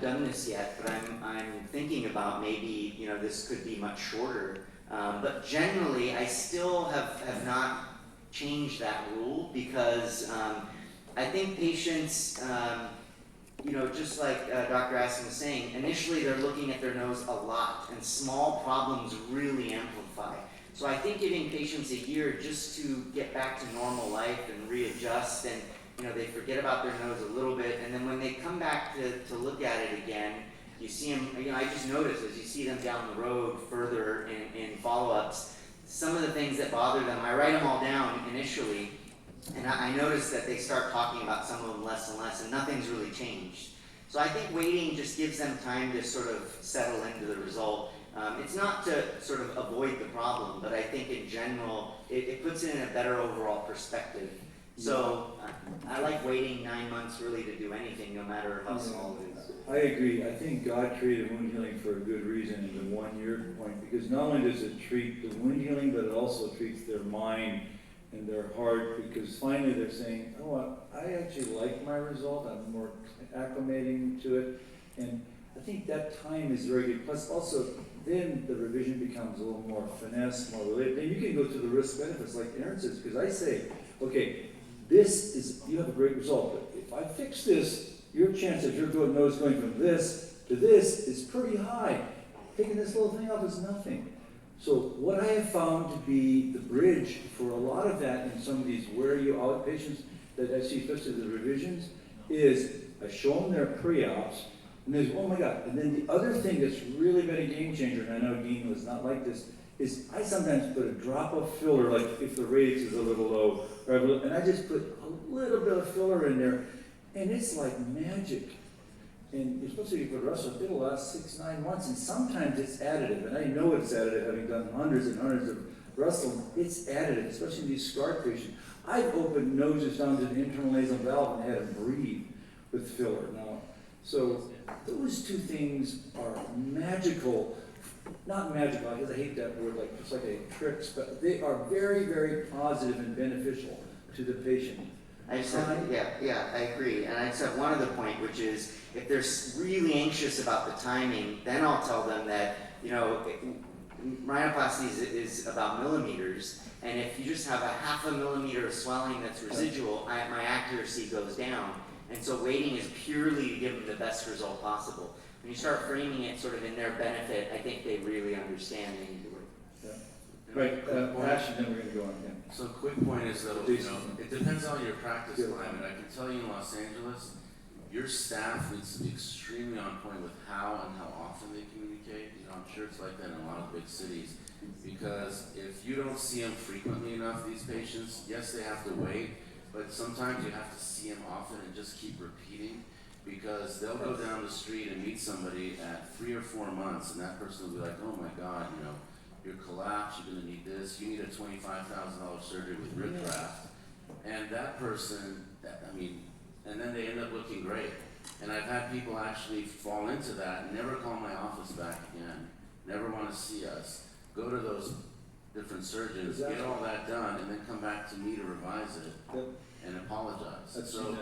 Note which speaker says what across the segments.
Speaker 1: haven't done this yet, but I'm thinking about maybe, this could be much shorter. But generally, I still have not changed that rule because I think patients, just like Dr. Aston was saying, initially they're looking at their nose a lot, and small problems really amplify. So I think giving patients a year just to get back to normal life and readjust, and they forget about their nose a little bit, and then when they come back to look at it again, you see them, I just notice as you see them down the road further in follow-ups, some of the things that bother them, I write them all down initially, and I notice that they start talking about some of them less and less, and nothing's really changed. So I think waiting just gives them time to sort of settle into the result. It's not to sort of avoid the problem, but I think in general, it puts it in a better overall perspective. So I like waiting 9 months really to do anything, no matter how small it is.
Speaker 2: I agree. I think God created wound healing for a good reason in the 1 year point, because not only does it treat the wound healing, but it also treats their mind and their heart, because finally they're saying, oh, I actually like my result. I'm more acclimating to it. And I think that time is very good. Plus also, then the revision becomes a little more finesse, more related. Then you can go to the risk benefits like Aaron says, because I say, okay, you have a great result, but if I fix this, your chance of your nose going from this to this is pretty high. Taking this little thing off is nothing. So what I have found to be the bridge for a lot of that in some of these wear-you-out patients that I see, especially the revisions, is I show them their pre-ops, and there's, oh my God. And then the other thing that's really been a game changer, and I know Dean was not like this, is I sometimes put a drop of filler, like if the radius is a little low, and I just put a little bit of filler in there, and it's like magic. And especially for the rest of it, it'll last 6-9 months, and sometimes it's additive, and I know it's additive, having done hundreds and hundreds of Russell, it's additive, especially in these scar patients. I've opened noses down to the internal nasal valve and had them breathe with filler now. So those two things are magical. Not magical, because I hate that word, like it's like a tricks, but they are very, very positive and beneficial to the patient.
Speaker 1: I agree. And I just have one other point, which is if they're really anxious about the timing, then I'll tell them that, rhinoplasty is about millimeters, and if you just have a 0.5 millimeter of swelling that's residual, my accuracy goes down. And so waiting is purely to give them the best result possible. When you start framing it sort of in their benefit, I think they really understand and you do it.
Speaker 2: Yeah. Right, Ash, and then we're going to go on. Yeah.
Speaker 3: So quick point is though, it depends on your practice climate. I can tell you in Los Angeles, your staff needs to be extremely on point with how and how often they communicate. I'm sure it's like that in a lot of big cities. Because if you don't see them frequently enough, these patients, yes, they have to wait, but sometimes you have to see them often and just keep repeating. Because they'll go down the street and meet somebody at 3 or 4 months, and that person will be like, oh my God, you're collapsed, you're going to need this, you need a $25,000 surgery with rib graft. And that person, and then they end up looking great. And I've had people actually fall into that and never call my office back again, never want to see us, go to those different surgeons, get all that done, and then come back to me to revise it and apologize. So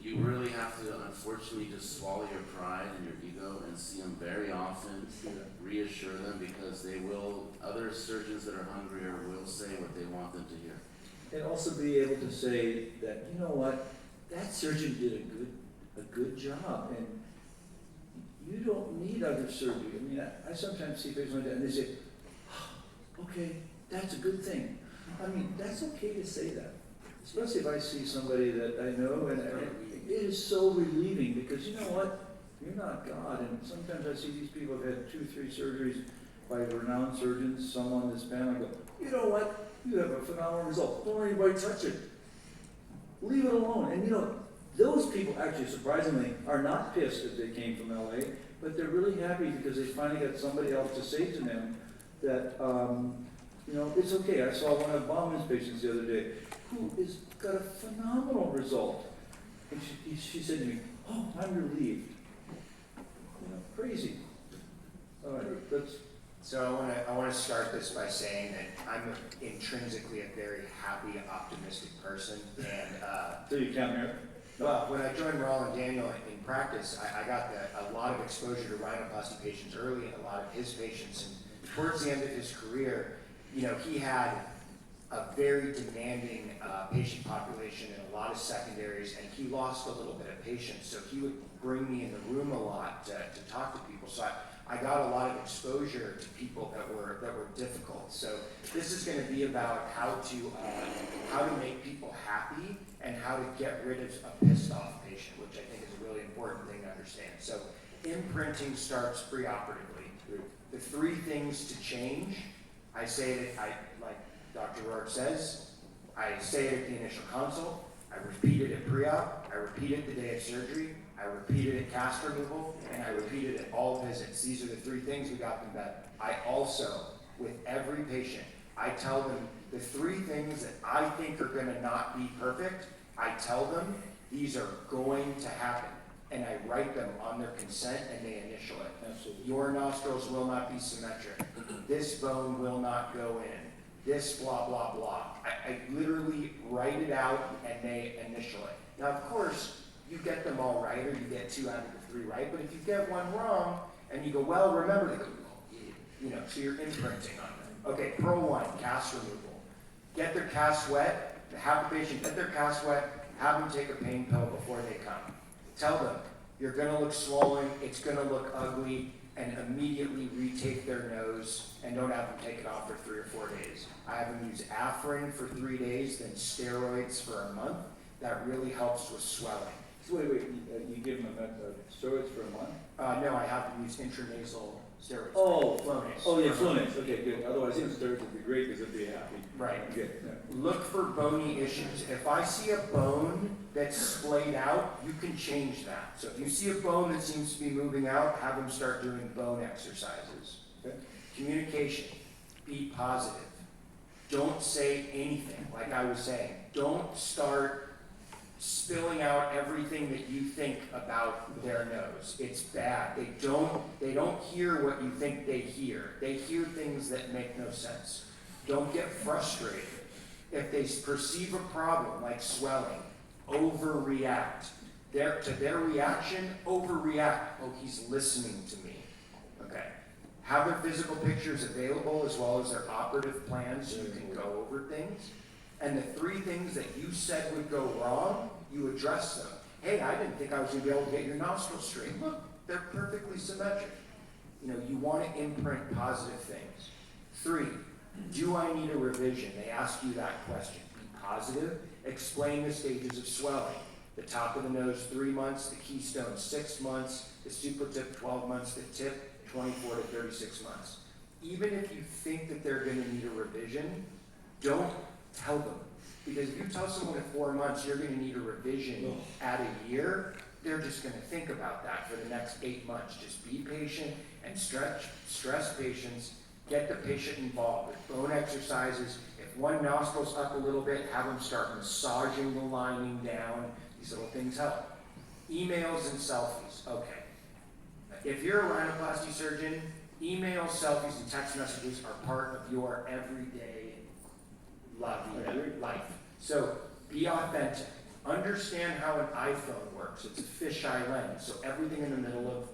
Speaker 3: you really have to, unfortunately, just swallow your pride and your ego and see them very often, reassure them, because other surgeons that are hungrier will say what they want them to hear.
Speaker 2: And also be able to say that, you know what, that surgeon did a good job, and you don't need other surgery. I sometimes see patients like that, and they say, oh, okay, that's a good thing. That's okay to say that, especially if I see somebody that I know, and it is so relieving, because you know what, you're not God, and sometimes I see these people have had 2-3 surgeries by renowned surgeons, some on this panel, I go, you know what, you have a phenomenal result, don't let anybody touch it, leave it alone. And those people actually, surprisingly, are not pissed that they came from LA, but they're really happy because they finally got somebody else to say to them that, it's okay. I saw one of Bauman's patients the other day who has got a phenomenal result. And she said to me, oh, I'm relieved. Crazy. All right,
Speaker 4: So I want to start this by saying that I'm intrinsically a very happy, optimistic person, and
Speaker 2: so you count here?
Speaker 4: Well, when I joined Raul and Daniel in practice, I got a lot of exposure to rhinoplasty patients early and a lot of his patients. And towards the end of his career, you know, he had a very demanding patient population and a lot of secondaries, and he lost a little bit of patience. So he would bring me in the room a lot to talk to people. So I got a lot of exposure to people that were difficult. So this is going to be about how to make people happy and how to get rid of a pissed off patient, which I think is a really important thing to understand. So imprinting starts preoperatively. The 3 things to change, I say it, like Dr. Rourke says, I say it at the initial consult, I repeat it at pre-op, I repeat it the day of surgery, I repeat it at cast removal, and I repeat it at all visits. These are the 3 things we got them better. I also, with every patient, I tell them the 3 things that I think are gonna not be perfect. I tell them these are going to happen, and I write them on their consent and they initial it.
Speaker 2: Absolutely.
Speaker 4: Your nostrils will not be symmetric. This bone will not go in. This blah, blah, blah. I literally write it out and they initial it. Now, of course, you get them all right, or you get 2 out of the 3 right, but if you get one wrong, and you go, well, remember, they go, oh, you know, so you're imprinting on them. Okay, Pro 1, cast removal. Get their cast wet, have the patient get their cast wet, have them take a pain pill before they come. Tell them, you're gonna look swollen, it's gonna look ugly, and immediately retake their nose, and don't have them take it off for 3 or 4 days. I have them use Afrin for 3 days, then steroids for a month. That really helps with swelling.
Speaker 2: So wait, you give them steroids for a month?
Speaker 4: No, I have them use intranasal steroids.
Speaker 2: Oh,
Speaker 4: Flonase.
Speaker 2: oh yeah, Flonase, okay, good. Otherwise, steroids would be great because they'd be happy.
Speaker 4: Right.
Speaker 2: Good, yeah.
Speaker 4: Look for bony issues. If I see a bone that's splayed out, you can change that. So if you see a bone that seems to be moving out, have them start doing bone exercises.
Speaker 2: Okay.
Speaker 4: Communication. Be positive. Don't say anything, like I was saying. Don't start spilling out everything that you think about their nose. It's bad. They don't hear what you think they hear. They hear things that make no sense. Don't get frustrated. If they perceive a problem like swelling, overreact. To their reaction, overreact. Oh, he's listening to me. Okay. Have their physical pictures available as well as their operative plans so you can go over things. And the 3 things that you said would go wrong, you address them. Hey, I didn't think I was going to be able to get your nostrils straight. Look, they're perfectly symmetric. You know, you want to imprint positive things. 3, do I need a revision? They ask you that question. Be positive. Explain the stages of swelling. The top of the nose, 3 months. The keystone, 6 months. The supratip, 12 months. The tip, 24 to 36 months. Even if you think that they're going to need a revision, don't tell them. Because if you tell someone at 4 months you're going to need a revision at a year, they're just going to think about that for the next 8 months. Just be patient and stress patients. Get the patient involved with bone exercises. If one nostril's up a little bit, have them start massaging the lining down. These little things help. Emails and selfies. Okay. If you're a rhinoplasty surgeon, emails, selfies, and text messages are part of your everyday life. So be authentic. Understand how an iPhone works. It's a fisheye lens. So everything in the middle of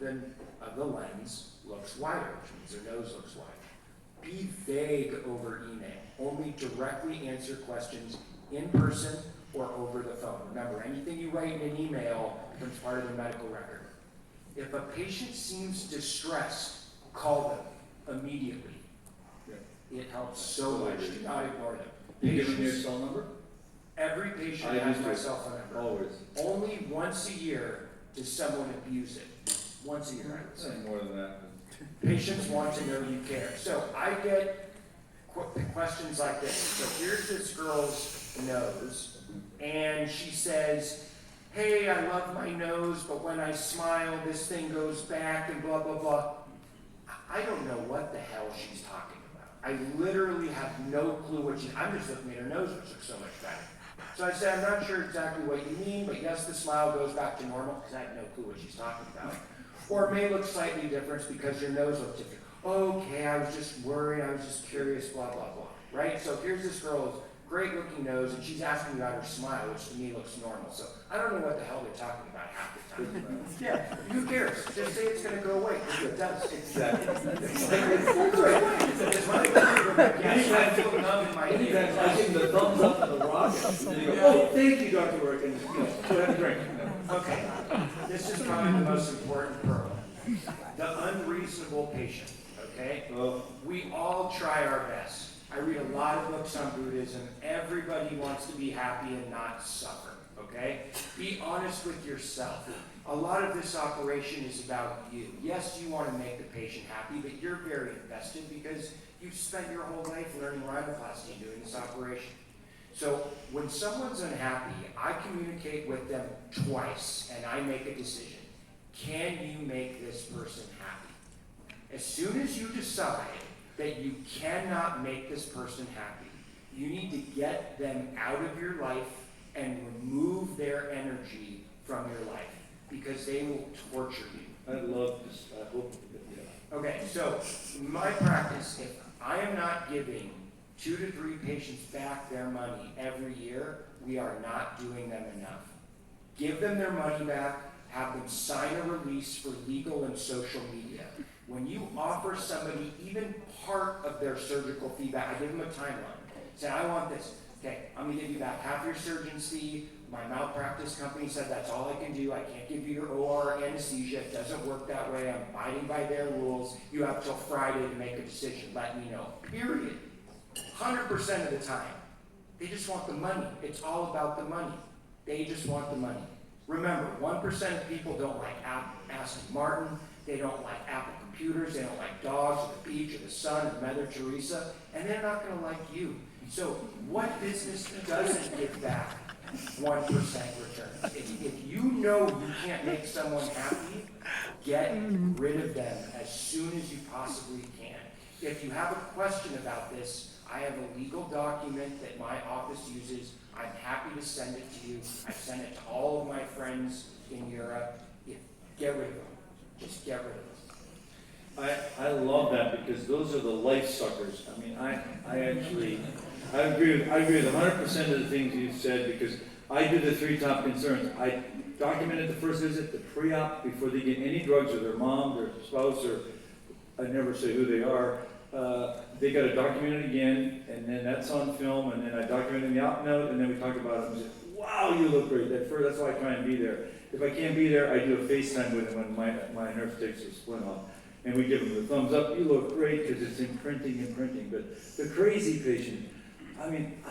Speaker 4: the lens looks wider, which means their nose looks wide. Be vague over email. Only directly answer questions in person or over the phone. Remember, anything you write in an email becomes part of the medical record. If a patient seems distressed, call them immediately.
Speaker 2: Yeah.
Speaker 4: It helps so much. Do not ignore them.
Speaker 2: You give them your cell number?
Speaker 4: Every patient
Speaker 2: I
Speaker 4: has
Speaker 2: use
Speaker 4: my
Speaker 2: it.
Speaker 4: cell phone number.
Speaker 2: Always.
Speaker 4: Only once a year does someone abuse it. Once a year, I would say.
Speaker 2: More than that.
Speaker 4: Patients want to know you care. So I get questions like this. So here's this girl's nose, and she says, hey, I love my nose, but when I smile, this thing goes back and blah, blah, blah. I don't know what the hell she's talking about. I literally have no clue what I'm just looking at her nose, which looks so much better. So I said, I'm not sure exactly what you mean, but yes, the smile goes back to normal, because I have no clue what she's talking about. Or it may look slightly different because your nose looks different. Okay, I was just worried, I was just curious, blah, blah, blah. Right? So here's this girl's great looking nose, and she's asking me about her smile, which to me looks normal. So I don't know what the hell they're talking about half the time. Yeah, who cares? Just say it's gonna go away. It does.
Speaker 2: Exactly.
Speaker 4: It's when I go back, yes, I feel numb in my
Speaker 2: Anytime
Speaker 4: ears.
Speaker 2: I give them the thumbs up and the rocket, and you go, oh, thank you, Dr. Work, and, you know, go ahead and drink.
Speaker 4: Okay, this is probably the most important pearl. The unreasonable patient, okay?
Speaker 2: Well,
Speaker 4: We all try our best. I read a lot of books on Buddhism. Everybody wants to be happy and not suffer, okay? Be honest with yourself. A lot of this operation is about you. Yes, you want to make the patient happy, but you're very invested because you've spent your whole life learning rhinoplasty and doing this operation. So when someone's unhappy, I communicate with them twice and I make a decision. Can you make this person happy? As soon as you decide that you cannot make this person happy, you need to get them out of your life and remove their energy from your life because they will torture you.
Speaker 2: I'd love this, I hope, yeah.
Speaker 4: Okay, so in my practice, if I am not giving 2 to 3 patients back their money every year, we are not doing them enough. Give them their money back, have them sign a release for legal and social media. When you offer somebody even part of their surgical feedback, I give them a timeline. Say, I want this. Okay, I'm gonna give you back half your surgeon's fee. My malpractice company said that's all I can do. I can't give you your OR anesthesia. It doesn't work that way. I'm abiding by their rules. You have till Friday to make a decision. Let me know. Period. 100% of the time. They just want the money. It's all about the money. They just want the money. Remember, 1% of people don't like Aston Martin. They don't like Apple computers. They don't like dogs or the beach or the sun or Mother Teresa. And they're not going to like you. So what business doesn't give back 1% return? If you know you can't make someone happy, get rid of them as soon as you possibly can. If you have a question about this, I have a legal document that my office uses. I'm happy to send it to you. I send it to all of my friends in Europe. Get rid of them. Just get rid of them.
Speaker 2: I love that because those are the life suckers. I mean, I agree with 100% of the things you've said because I do the 3 top concerns. I documented the first visit, the pre-op, before they get any drugs or their mom, their spouse, or I never say who they are. They got to document it again, and then that's on film, and then I document it in the op note, and then we talk about it and say, wow, you look great. That's why I try and be there. If I can't be there, I do a FaceTime with them when my nurse takes her splint off. And we give them the thumbs up, you look great, because it's imprinting. But the crazy patient, I mean,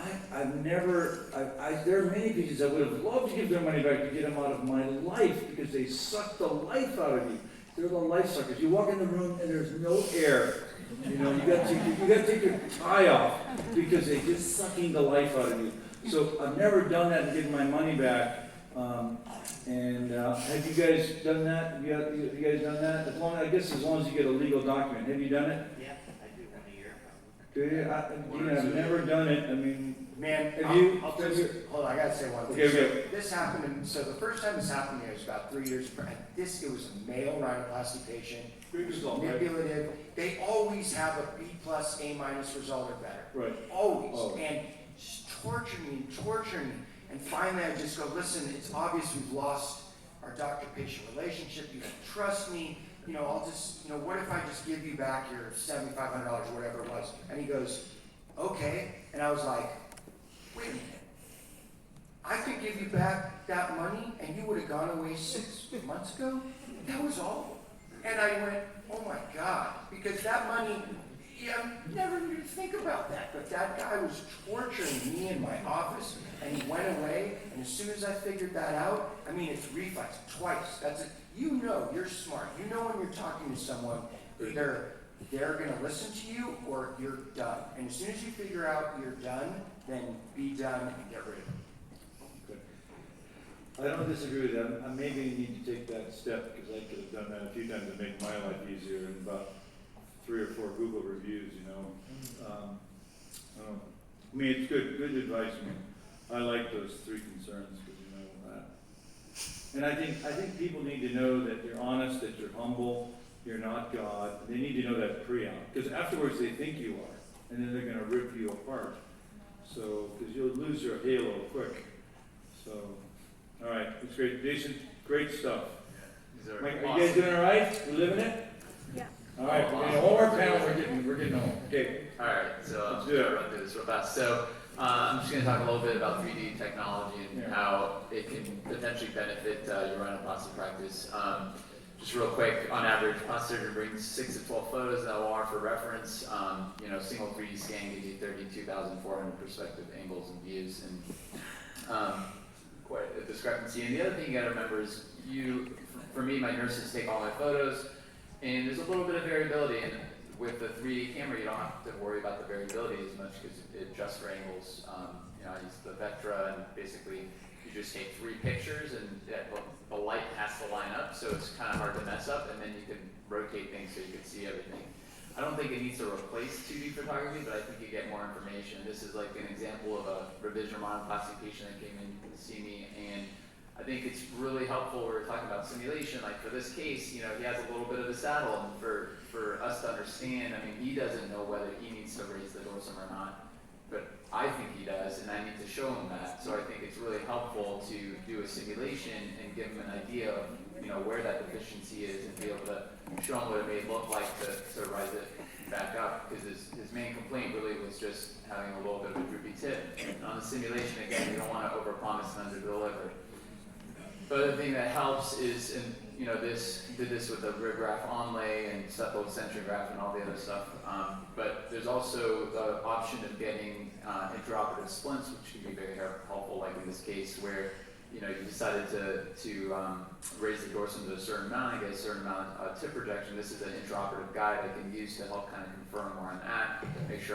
Speaker 2: there are many patients I would have loved to give their money back to get them out of my life, because they suck the life out of you. They're the life suckers. You walk in the room and there's no air. You know, you got to take your tie off, because they're just sucking the life out of you. So I've never done that and given my money back. Have you guys done that? Have you guys done that? I guess as long as you get a legal document. Have you done it?
Speaker 1: Yeah, I do 1 a year.
Speaker 2: Do you? I've never done it. I mean,
Speaker 4: Man,
Speaker 2: have you?
Speaker 4: hold on, I gotta say one thing.
Speaker 2: Okay.
Speaker 4: So this happened, so the first time this happened to me was about 3 years ago. It was a male rhinoplasty patient. It was manipulative. They always have a B+, A- result or better.
Speaker 2: Right.
Speaker 4: Always.
Speaker 2: Oh.
Speaker 4: And just torture me. And finally I just go, listen, it's obvious we've lost our doctor-patient relationship. You don't trust me. You know, what if I just give you back your $7,500, whatever it was? And he goes, okay. And I was like, wait a minute. I could give you back that money and you would have gone away 6 months ago? That was all. And I went, oh my God, because that money, never even think about that. But that guy was torturing me in my office, and he went away, and as soon as I figured that out, I mean, it's reflex, twice. That's it. You know, you're smart. You know when you're talking to someone, either they're going to listen to you or you're done. And as soon as you figure out you're done, then be done and get rid of it.
Speaker 2: I don't disagree with that. I maybe need to take that step, because I could have done that a few times to make my life easier, and about 3 or 4 Google reviews, you know. I mean, it's good advice. I mean, I like those 3 concerns, because you know that. And I think people need to know that you're honest, that you're humble, you're not God. They need to know that pre-op, because afterwards they think you are, and then they're going to rip you apart. So, because you'll lose your halo quick. So, all right, it's great. Jason, great stuff.
Speaker 5: These are
Speaker 2: Mike, are
Speaker 5: awesome.
Speaker 2: you guys doing all right? You living it?
Speaker 6: Yeah.
Speaker 2: All right,
Speaker 5: Oh,
Speaker 2: okay,
Speaker 5: awesome.
Speaker 2: one more panel, we're getting home. Okay.
Speaker 5: All right, so
Speaker 2: Let's
Speaker 5: I'm
Speaker 2: do it.
Speaker 5: going to run through this real fast. So I'm just going to talk a little bit about 3D technology and
Speaker 2: Yeah.
Speaker 5: how it can potentially benefit your rhinoplasty practice. Just real quick, on average, plastic surgeon brings 6 to 12 photos in OR for reference. Single 3D scan gives you 32,400 perspective angles and views, and quite a discrepancy. And the other thing you got to remember is for me, my nurses take all my photos, and there's a little bit of variability. And with the 3D camera, you don't have to worry about the variability as much because it adjusts for angles. I use the Vectra, and basically you just take 3 pictures, and the light has to line up, so it's kind of hard to mess up, and then you can rotate things so you can see everything. I don't think it needs to replace 2D photography, but I think you get more information. This is like an example of a revision rhinoplasty patient that came in to see me, and I think it's really helpful. We're talking about simulation. Like for this case, he has a little bit of a saddle, and for us to understand, I mean, he doesn't know whether he needs to raise the dorsum or not, but I think he does, and I need to show him that. So I think it's really helpful to do a simulation and give him an idea of where that deficiency is, and be able to show him what it may look like to rise it back up. Because his main complaint really was just having a little bit of a droopy tip. And on the simulation, again, you don't want to overpromise and underdeliver. But the thing that helps is, and this did this with the rib graft onlay and cephalocentral graft and all the other stuff. But there's also the option of getting intraoperative splints, which can be very helpful, like in this case where you decided to raise the dorsum to a certain amount and get a certain amount of tip projection. This is an intraoperative guide I can use to help kind of confirm where I'm at, make sure